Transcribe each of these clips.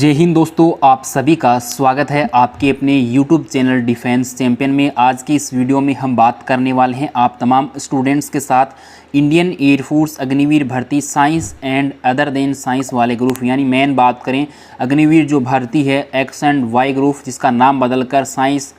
जय हिंद दोस्तों, आप सभी का स्वागत है आपके अपने YouTube चैनल डिफेंस चैंपियन में। आज की इस वीडियो में हम बात करने वाले हैं आप तमाम स्टूडेंट्स के साथ इंडियन एयरफोर्स अग्निवीर भर्ती science and other than science वाले ग्रुप, यानी मेन बात करें अग्निवीर जो भर्ती है एक्स एंड वाई ग्रुप, जिसका नाम बदलकर science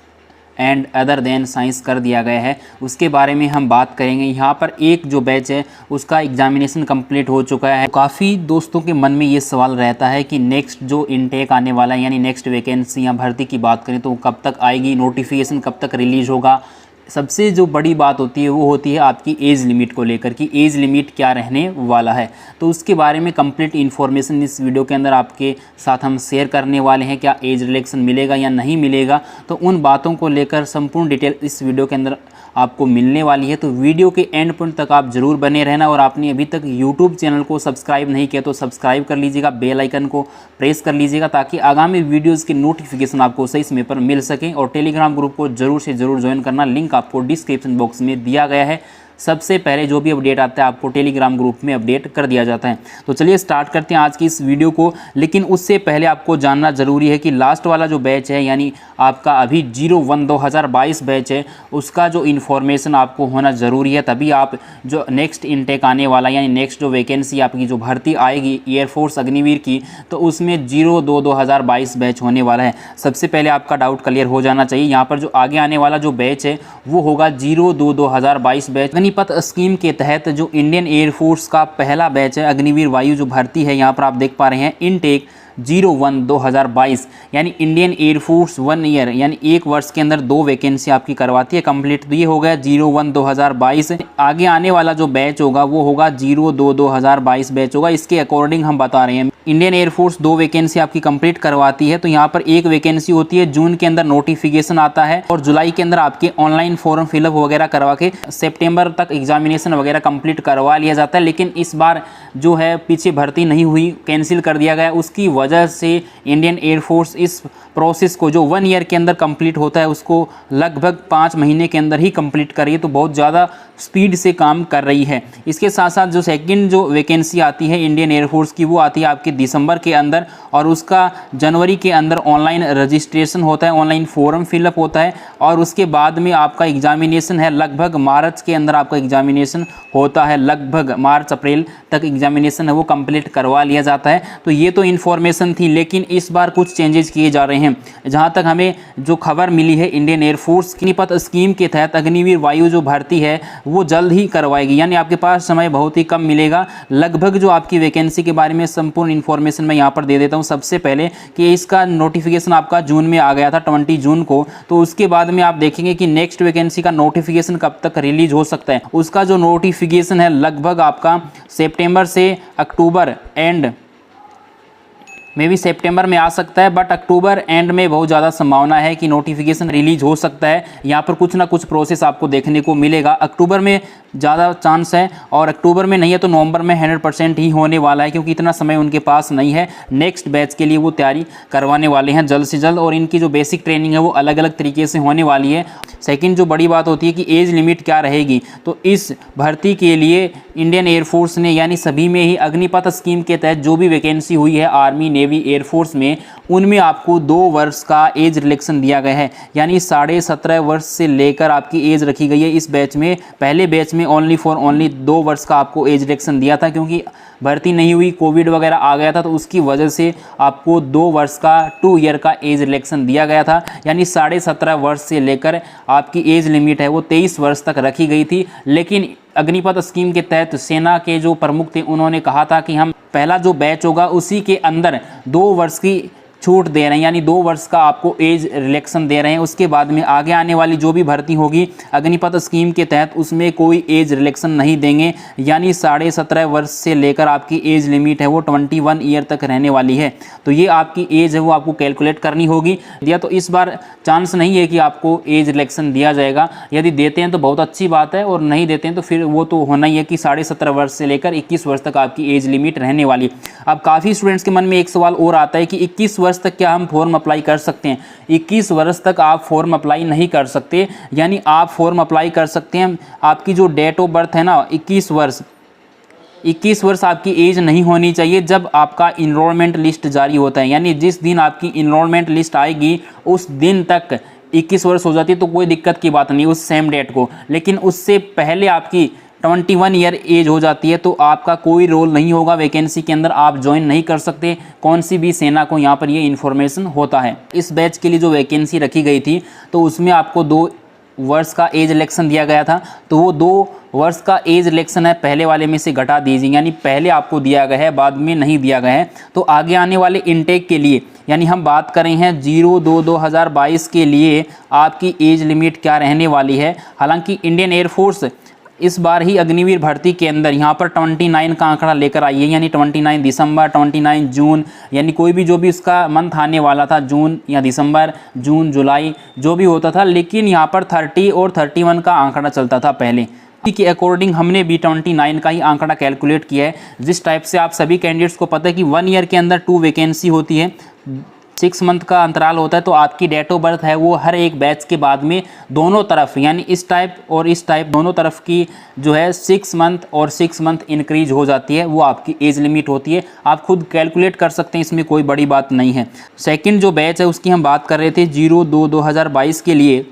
and other than science कर दिया गया है, उसके बारे में हम बात करेंगे। यहाँ पर एक जो बैच है उसका एग्जामिनेशन कंप्लीट हो चुका है। काफ़ी दोस्तों के मन में ये सवाल रहता है कि नेक्स्ट जो इनटेक आने वाला है, यानी नेक्स्ट वैकेंसी या भर्ती की बात करें तो कब तक आएगी, नोटिफिकेशन कब तक रिलीज़ होगा। सबसे जो बड़ी बात होती है वो होती है आपकी एज लिमिट को लेकर कि एज लिमिट क्या रहने वाला है। तो उसके बारे में कंप्लीट इन्फॉर्मेशन इस वीडियो के अंदर आपके साथ हम शेयर करने वाले हैं। क्या एज रिलैक्सेशन मिलेगा या नहीं मिलेगा, तो उन बातों को लेकर संपूर्ण डिटेल इस वीडियो के अंदर आपको मिलने वाली है। तो वीडियो के एंड पॉइंट तक आप जरूर बने रहना। और आपने अभी तक यूट्यूब चैनल को सब्सक्राइब नहीं किया तो सब्सक्राइब कर लीजिएगा, बेल आइकन को प्रेस कर लीजिएगा ताकि आगामी वीडियोज़ की नोटिफिकेशन आपको सही समय पर मिल सके। और टेलीग्राम ग्रुप को जरूर से जरूर ज्वाइन करना, लिंक आपको डिस्क्रिप्शन बॉक्स में दिया गया है। सबसे पहले जो भी अपडेट आता है आपको टेलीग्राम ग्रुप में अपडेट कर दिया जाता है। तो चलिए स्टार्ट करते हैं आज की इस वीडियो को। लेकिन उससे पहले आपको जानना ज़रूरी है कि लास्ट वाला जो बैच है, यानी आपका अभी 01/2022 बैच है, उसका जो इन्फॉर्मेशन आपको होना ज़रूरी है। तभी आप जो नेक्स्ट इनटेक आने वाला, यानी नेक्स्ट जो वैकेंसी आपकी जो भर्ती आएगी एयरफोर्स अग्निवीर की, तो उसमें 02/2022 बैच होने वाला है। सबसे पहले आपका डाउट क्लियर हो जाना चाहिए। यहाँ पर जो आगे आने वाला जो बैच है वो होगा 02/2022 बैच। अग्निपथ स्कीम के तहत जो इंडियन एयरफोर्स का पहला बैच है अग्निवीर वायु जो भर्ती है, यहाँ पर आप देख पा रहे हैं इनटेक 01/2022, यानी इंडियन एयरफोर्स 1 ईयर यानी 1 वर्ष के अंदर 2 वैकेंसी आपकी करवाती है कंप्लीट। तो ये हो गया 01/2022। आगे आने वाला जो बैच होगा वो होगा 02/2022 बैच होगा। इसके अकॉर्डिंग हम बता रहे हैं इंडियन एयरफोर्स 2 वैकेंसी आपकी कंप्लीट करवाती है। तो यहाँ पर एक वैकेंसी होती है, जून के अंदर नोटिफिकेशन आता है और जुलाई के अंदर आपके ऑनलाइन फॉर्म फिलअप वगैरह करवा के सितंबर तक एग्जामिनेशन वगैरह कंप्लीट करवा लिया जाता है। लेकिन इस बार जो है पीछे भर्ती नहीं हुई, कैंसिल कर दिया गया। उसकी वजह से इंडियन एयरफोर्स इस प्रोसेस को जो 1 ईयर के अंदर कंप्लीट होता है उसको लगभग 5 महीने के अंदर ही कंप्लीट कर रही है। तो बहुत ज़्यादा स्पीड से काम कर रही है। इसके साथ साथ जो सेकंड जो वैकेंसी आती है इंडियन एयरफोर्स की, वो आती है आपके दिसंबर के अंदर और उसका जनवरी के अंदर ऑनलाइन रजिस्ट्रेशन होता है, ऑनलाइन फॉर्म फिलअप होता है और उसके बाद में आपका एग्जामिनेशन है लगभग मार्च के अंदर आपका एग्जामिनेशन होता है। लगभग मार्च अप्रैल तक एग्जामिनेशन है वो कंप्लीट करवा लिया जाता है। तो ये तो इन्फॉर्मेशन थी, लेकिन इस बार कुछ चेंजेस किए जा रहे हैं। जहाँ तक हमें जो खबर मिली है, इंडियन एयरफोर्स की अग्निपथ स्कीम के तहत अग्निवीर वायु जो भर्ती है वो जल्द ही करवाएगी, यानी आपके पास समय बहुत ही कम मिलेगा। लगभग जो आपकी वैकेंसी के बारे में संपूर्ण इन्फॉर्मेशन मैं यहाँ पर दे देता हूँ। सबसे पहले कि इसका नोटिफिकेशन आपका जून में आ गया था 20 जून को। तो उसके बाद में आप देखेंगे कि नेक्स्ट वैकेंसी का नोटिफिकेशन कब तक रिलीज हो सकता है। उसका जो नोटिफिकेशन है लगभग आपका सितंबर से अक्टूबर एंड मे भी सितंबर में आ सकता है, बट अक्टूबर एंड में बहुत ज़्यादा संभावना है कि नोटिफिकेशन रिलीज हो सकता है। यहाँ पर कुछ ना कुछ प्रोसेस आपको देखने को मिलेगा। अक्टूबर में ज़्यादा चांस है और अक्टूबर में नहीं है तो नवंबर में 100% ही होने वाला है, क्योंकि इतना समय उनके पास नहीं है। नेक्स्ट बैच के लिए वो तैयारी करवाने वाले हैं जल्द से जल्द और इनकी जो बेसिक ट्रेनिंग है वो अलग अलग तरीके से होने वाली है। सेकंड जो बड़ी बात होती है कि एज लिमिट क्या रहेगी, तो इस भर्ती के लिए इंडियन एयरफोर्स ने यानी सभी में ही अग्निपथ स्कीम के तहत जो भी वैकेंसी हुई है आर्मी, नेवी, एयरफोर्स में, उनमें आपको 2 वर्ष का एज रिलैक्सेशन दिया गया है। यानी 17.5 वर्ष से लेकर आपकी एज रखी गई है इस बैच में। पहले बैच में ओनली 2 वर्ष का आपको एज रिलैक्सेशन दिया था, क्योंकि भर्ती नहीं हुई, कोविड वगैरह आ गया था, तो उसकी वजह से आपको 2 वर्ष का 2 ईयर का एज रिलैक्सेशन दिया गया था। यानी 17.5 वर्ष से लेकर आपकी एज लिमिट है वो 23 वर्ष तक रखी गई थी। लेकिन अग्निपथ स्कीम के तहत सेना के जो प्रमुख थे उन्होंने कहा था कि हम पहला जो बैच होगा उसी के अंदर 2 वर्ष की छूट दे रहे हैं, यानी 2 वर्ष का आपको एज रिलैक्सेशन दे रहे हैं। उसके बाद में आगे आने वाली जो भी भर्ती होगी अग्निपथ स्कीम के तहत उसमें कोई एज रिलैक्सेशन नहीं देंगे। यानी 17.5 वर्ष से लेकर आपकी एज लिमिट है वो 21 ईयर तक रहने वाली है। तो ये आपकी एज है वो आपको कैलकुलेट करनी होगी। या तो इस बार चांस नहीं है कि आपको एज रिलैक्सेशन दिया जाएगा। यदि देते हैं तो बहुत अच्छी बात है और नहीं देते हैं तो फिर वो तो होना ही है कि 17.5 वर्ष से लेकर 21 वर्ष तक आपकी एज लिमिट रहने वाली। अब काफ़ी स्टूडेंट्स के मन में एक सवाल और आता है कि 21 वर्ष तक क्या हम फॉर्म अप्लाई कर सकते हैं। 21 वर्ष तक आप फॉर्म अप्लाई नहीं कर सकते, यानी आप फॉर्म अप्लाई कर सकते हैं आपकी जो डेट ऑफ बर्थ है ना 21 वर्ष 21 वर्ष आपकी एज नहीं होनी चाहिए जब आपका इनरोलमेंट लिस्ट जारी होता है, यानी जिस दिन आपकी इनरोलमेंट लिस्ट आएगी उस दिन तक 21 वर्ष हो जाती है तो कोई दिक्कत की बात नहीं उस सेम डेट को। लेकिन उससे पहले आपकी 21 ईयर एज हो जाती है तो आपका कोई रोल नहीं होगा वैकेंसी के अंदर, आप ज्वाइन नहीं कर सकते कौन सी भी सेना को। यहाँ पर ये इन्फॉर्मेशन होता है। इस बैच के लिए जो वैकेंसी रखी गई थी तो उसमें आपको 2 वर्ष का एज इलेक्शन दिया गया था, तो वो 2 वर्ष का एज इलेक्शन है पहले वाले में से घटा दीजिए, यानी पहले आपको दिया गया है बाद में नहीं दिया गया है। तो आगे आने वाले इनटेक के लिए, यानी हम बात कर रहे हैं 02/2022 के लिए आपकी एज लिमिट क्या रहने वाली है। हालांकि इंडियन एयरफोर्स इस बार ही अग्निवीर भर्ती के अंदर यहाँ पर 29 का आंकड़ा लेकर आई है, यानी 29 दिसंबर, 29 जून, यानी कोई भी जो भी उसका मंथ आने वाला था, जून या दिसंबर, जून, जुलाई जो भी होता था, लेकिन यहाँ पर 30 और 31 का आंकड़ा चलता था पहले के अकॉर्डिंग हमने भी 29 का ही आंकड़ा कैलकुलेट किया है। जिस टाइप से आप सभी कैंडिडेट्स को पता है कि 1 ईयर के अंदर 2 वैकेंसी होती है, 6 मंथ का अंतराल होता है, तो आपकी डेट ऑफ बर्थ है वो हर एक बैच के बाद में दोनों तरफ, यानी इस टाइप और इस टाइप दोनों तरफ की जो है 6 मंथ और 6 मंथ इंक्रीज हो जाती है, वो आपकी एज लिमिट होती है। आप खुद कैलकुलेट कर सकते हैं, इसमें कोई बड़ी बात नहीं है। सेकंड जो बैच है उसकी हम बात कर रहे थे 02/2022 के लिए,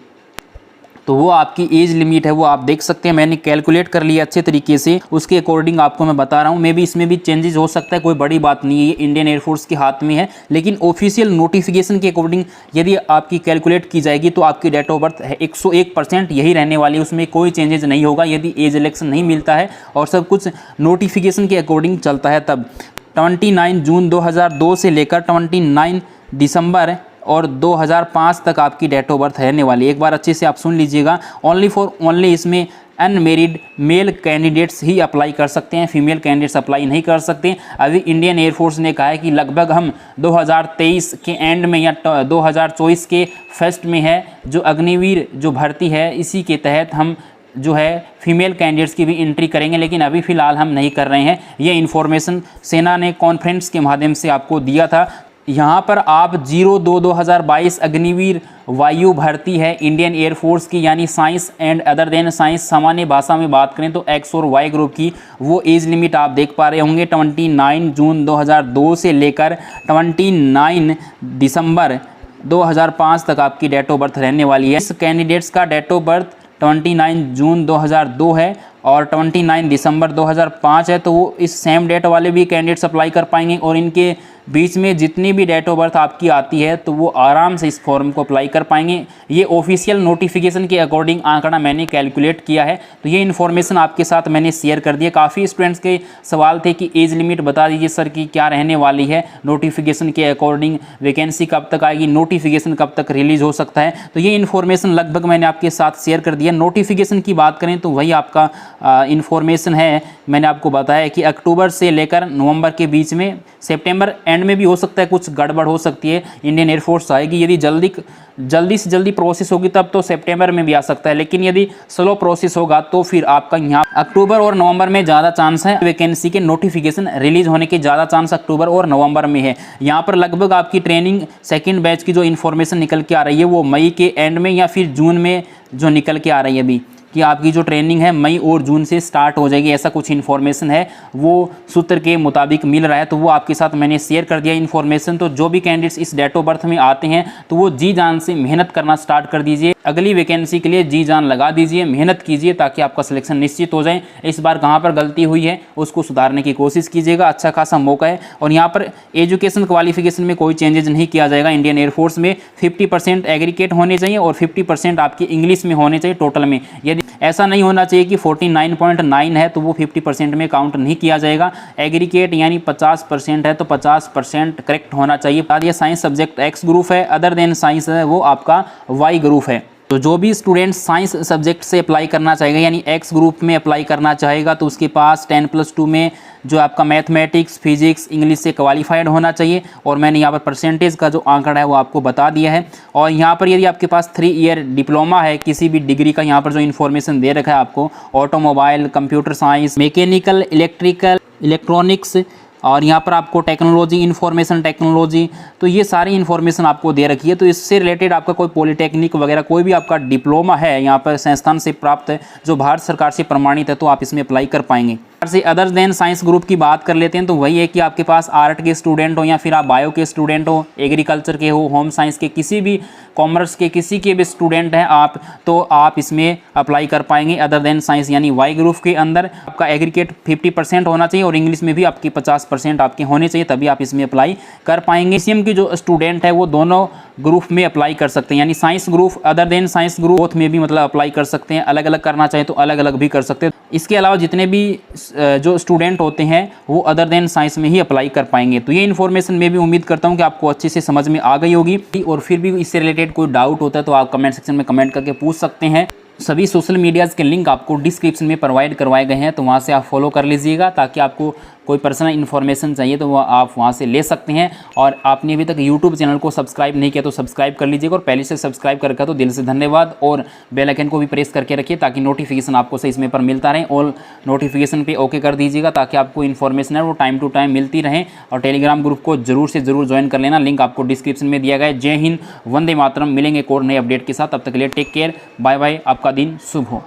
तो वो आपकी एज लिमिट है वो आप देख सकते हैं, मैंने कैलकुलेट कर लिया अच्छे तरीके से, उसके अकॉर्डिंग आपको मैं बता रहा हूँ। मे भी इसमें भी चेंजेस हो सकता है, कोई बड़ी बात नहीं है, ये इंडियन एयरफोर्स के हाथ में है। लेकिन ऑफिशियल नोटिफिकेशन के अकॉर्डिंग यदि आपकी कैलकुलेट की जाएगी तो आपकी डेट ऑफ बर्थ 101% यही रहने वाली है, उसमें कोई चेंजेस नहीं होगा यदि एज इलेक्शन नहीं मिलता है और सब कुछ नोटिफिकेशन के अकॉर्डिंग चलता है। तब 29 जून 2002 से लेकर 29 दिसंबर और 2005 तक आपकी डेट ऑफ बर्थ रहने वाली है। एक बार अच्छे से आप सुन लीजिएगा, ओनली इसमें अनमेरिड मेल कैंडिडेट्स ही अप्लाई कर सकते हैं, फीमेल कैंडिडेट्स अप्लाई नहीं कर सकते। अभी इंडियन एयरफोर्स ने कहा है कि लगभग हम 2023 के एंड में या 2024 के फर्स्ट में है जो अग्निवीर जो भर्ती है, इसी के तहत हम जो है फीमेल कैंडिडेट्स की भी एंट्री करेंगे, लेकिन अभी फ़िलहाल हम नहीं कर रहे हैं। ये इन्फॉर्मेशन सेना ने कॉन्फ्रेंस के माध्यम से आपको दिया था। यहाँ पर आप 02/2022 अग्निवीर वायु भर्ती है इंडियन एयरफोर्स की, यानी science and other than science, सामान्य भाषा में बात करें तो एक्स और वाई ग्रुप की, वो एज लिमिट आप देख पा रहे होंगे 29 जून 2002 से लेकर 29 दिसंबर 2005 तक आपकी डेट ऑफ बर्थ रहने वाली है। इस कैंडिडेट्स का डेट ऑफ बर्थ 29 जून 2002 है और 29 दिसंबर 2005 है, तो वो इस सेम डेट वाले भी कैंडिडेट्स अप्लाई कर पाएंगे। और इनके बीच में जितनी भी डेट ऑफ बर्थ आपकी आती है तो वो आराम से इस फॉर्म को अप्लाई कर पाएंगे। ये ऑफिशियल नोटिफिकेशन के अकॉर्डिंग आंकड़ा मैंने कैलकुलेट किया है, तो ये इन्फॉर्मेशन आपके साथ मैंने शेयर कर दिया। काफ़ी स्टूडेंट्स के सवाल थे कि एज लिमिट बता दीजिए सर कि क्या रहने वाली है, नोटिफिकेशन के अकॉर्डिंग वैकेंसी कब तक आएगी, नोटिफिकेशन कब तक रिलीज हो सकता है। तो ये इन्फॉर्मेशन लगभग मैंने आपके साथ शेयर कर दिया। नोटिफिकेशन की बात करें तो वही आपका इन्फॉर्मेशन है, मैंने आपको बताया कि अक्टूबर से लेकर नवंबर के बीच में, सितंबर एंड में भी हो सकता है, कुछ गड़बड़ हो सकती है, इंडियन एयरफोर्स आएगी। यदि जल्दी से जल्दी प्रोसेस होगी तब तो सितंबर में भी आ सकता है, लेकिन यदि स्लो प्रोसेस होगा तो फिर आपका यहाँ अक्टूबर और नवंबर में ज़्यादा चांस है। वैकेंसी के नोटिफिकेशन रिलीज होने के ज़्यादा चांस अक्टूबर और नवंबर में है। यहाँ पर लगभग आपकी ट्रेनिंग सेकेंड बैच की जो इन्फॉर्मेशन निकल के आ रही है वो मई के एंड में या फिर जून में जो निकल के आ रही है अभी, कि आपकी जो ट्रेनिंग है मई और जून से स्टार्ट हो जाएगी, ऐसा कुछ इन्फॉर्मेशन है, वो सूत्र के मुताबिक मिल रहा है। तो वो आपके साथ मैंने शेयर कर दिया इन्फॉर्मेशन। तो जो भी कैंडिडेट्स इस डेट ऑफ बर्थ में आते हैं तो वो जी जान से मेहनत करना स्टार्ट कर दीजिए, अगली वैकेंसी के लिए जी जान लगा दीजिए, मेहनत कीजिए ताकि आपका सिलेक्शन निश्चित हो जाए। इस बार कहाँ पर गलती हुई है उसको सुधारने की कोशिश कीजिएगा, अच्छा खासा मौका है। और यहाँ पर एजुकेशन क्वालिफिकेशन में कोई चेंजेस नहीं किया जाएगा। इंडियन एयरफोर्स में 50% एग्रीगेट होने चाहिए और 50% आपकी इंग्लिश में होने चाहिए टोटल में। यदि ऐसा नहीं होना चाहिए कि 49.9 है तो वो 50% में काउंट नहीं किया जाएगा। एग्रीगेट यानी 50% है तो 50% करेक्ट होना चाहिए। ये साइंस सब्जेक्ट एक्स ग्रुप है, अदर देन साइंस है वो आपका वाई ग्रुप है। तो जो भी स्टूडेंट साइंस सब्जेक्ट से अप्लाई करना चाहेगा यानी एक्स ग्रुप में अप्लाई करना चाहेगा तो उसके पास 10+2 में जो आपका मैथमेटिक्स, फिजिक्स, इंग्लिश से क्वालिफाइड होना चाहिए। और मैंने यहाँ पर परसेंटेज का जो आंकड़ा है वो आपको बता दिया है। और यहाँ पर यदि आपके पास 3 ईयर डिप्लोमा है किसी भी डिग्री का, यहाँ पर जो इन्फॉर्मेशन दे रखा है आपको, automobile, computer science, mechanical, electrical, electronics, और यहाँ पर आपको टेक्नोलॉजी, इंफॉर्मेशन टेक्नोलॉजी, तो ये सारी इन्फॉर्मेशन आपको दे रखी है। तो इससे रिलेटेड आपका कोई पॉलिटेक्निक वगैरह कोई भी आपका डिप्लोमा है यहाँ पर संस्थान से प्राप्त है जो भारत सरकार से प्रमाणित है तो आप इसमें अप्लाई कर पाएंगे। से अदर देन साइंस ग्रुप की बात कर लेते हैं तो वही है कि आपके पास आर्ट के स्टूडेंट हो या फिर आप बायो के स्टूडेंट हो, एग्रीकल्चर के हो, होम साइंस के, किसी भी कॉमर्स के किसी के भी स्टूडेंट हैं आप, तो आप इसमें अप्लाई कर पाएंगे अदर देन साइंस यानी वाई ग्रुप के अंदर। आपका एग्रीगेट 50% होना चाहिए और इंग्लिश में भी आपकी 50% आपके होने चाहिए, तभी आप इसमें अप्लाई कर पाएंगे। सीएम की जो स्टूडेंट है वो दोनों ग्रुप में अप्लाई कर सकते हैं, यानी science group other than science group both में भी मतलब अप्लाई कर सकते हैं। अलग अलग करना चाहे तो अलग अलग भी कर सकते हैं। इसके अलावा जितने भी जो स्टूडेंट होते हैं वो अदर देन साइंस में ही अप्लाई कर पाएंगे। तो ये इन्फॉर्मेशन मैं भी उम्मीद करता हूँ कि आपको अच्छे से समझ में आ गई होगी, और फिर भी इससे रिलेटेड कोई डाउट होता है तो आप कमेंट सेक्शन में कमेंट करके पूछ सकते हैं। सभी सोशल मीडियाज़ के लिंक आपको डिस्क्रिप्शन में प्रोवाइड करवाए गए हैं, तो वहाँ से आप फॉलो कर लीजिएगा, ताकि आपको कोई पर्सनल इन्फॉर्मेशन चाहिए तो वह आप वहाँ से ले सकते हैं। और आपने अभी तक यूट्यूब चैनल को सब्सक्राइब नहीं किया तो सब्सक्राइब कर लीजिएगा, और पहले से सब्सक्राइब कर रखा तो दिल से धन्यवाद। और बेल आइकन को भी प्रेस करके रखिए ताकि नोटिफिकेशन आपको सही समय पर मिलता रहे। ऑल नोटिफिकेशन पे ओके कर दीजिएगा ताकि आपको इन्फॉर्मेशन है वो टाइम टू टाइम मिलती रहे। और टेलीग्राम ग्रुप को जरूर से जरूर ज्वाइन कर लेना, लिंक आपको डिस्क्रिप्शन में दिया गया है। जय हिंद, वंदे मातरम। मिलेंगे एक और नए अपडेट के साथ, तब तक के लिए टेक केयर, बाय बाय, आपका दिन शुभ हो।